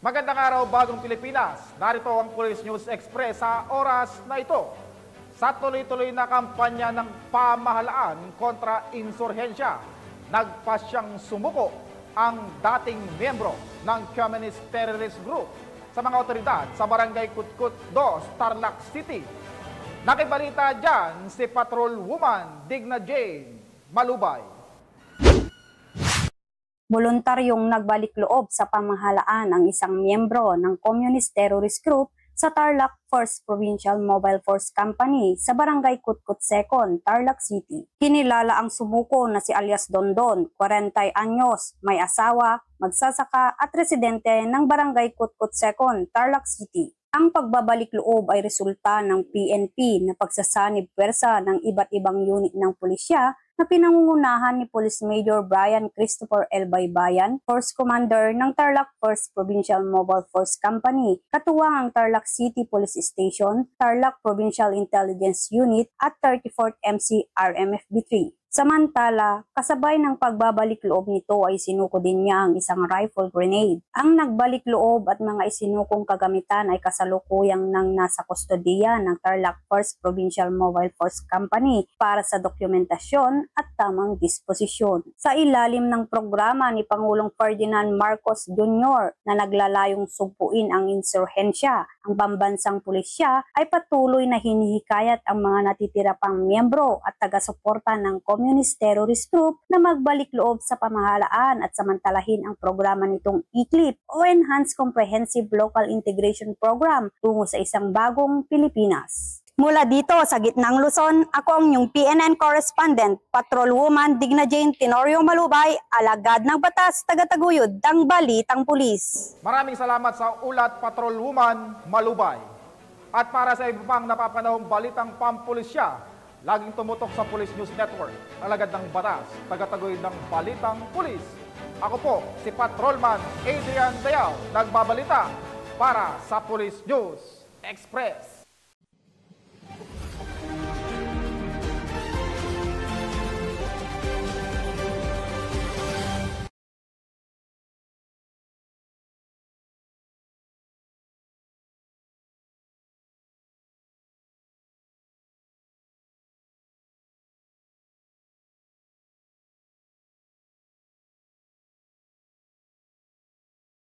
Magandang araw, Bagong Pilipinas. Narito ang Police News Express sa oras na ito. Sa tuloy-tuloy na kampanya ng pamahalaan kontra insurhensya, nagpasyang sumuko ang dating miyembro ng Communist Terrorist Group sa mga otoridad sa Barangay Kutkut 2, Tarlac City. Nakibalita dyan si Patrol Woman Digna Jane Malubay. Voluntaryong nagbalik loob sa pamahalaan ang isang miyembro ng Communist Terrorist Group sa Tarlac 1st Provincial Mobile Force Company sa Barangay Kutkut 2, Tarlac City. Kinilala ang sumuko na si alias Dondon, 40 anyos, may asawa, magsasaka at residente ng Barangay Kutkut 2, Tarlac City. Ang pagbabalik loob ay resulta ng PNP na pagsasanib pwersa ng iba't ibang unit ng pulisya na pinangungunahan ni Police Major Brian Christopher L. Baybayan, Force Commander ng Tarlac 1st Provincial Mobile Force Company, katuwang ang Tarlac City Police Station, Tarlac Provincial Intelligence Unit at 34th MC RMFB3. Samantala, kasabay ng pagbabalik loob nito ay sinuko din niya ang isang rifle grenade. Ang nagbalik loob at mga isinukong kagamitan ay kasalukuyang nang nasa kustodiya ng Tarlac 1st Provincial Mobile Force Company para sa dokumentasyon at tamang disposisyon. Sa ilalim ng programa ni Pangulong Ferdinand Marcos Jr. na naglalayong sugpuin ang insurhensya, ang pambansang pulisya ay patuloy na hinihikayat ang mga natitira pang miyembro at taga-suporta ng Communist Terrorist Group na magbalik loob sa pamahalaan at samantalahin ang programa nitong ECLIP o Enhanced Comprehensive Local Integration Program tungo sa isang bagong Pilipinas. Mula dito sa gitnang Luzon, ako ang inyong PNN correspondent, Patrol Woman Digna Jane Tenorio Malubay, alagad ng batas, tagataguyod ng Balitang Pulis. Maraming salamat sa ulat, Patrol Woman Malubay. At para sa iba pang napapanahong balitang pampulisya, laging tumutok sa Police News Network, alagad ng batas, tagataguyod ng Balitang Pulis. Ako po, si Patrolman Adrian Dayao, nagbabalita para sa Police News Express.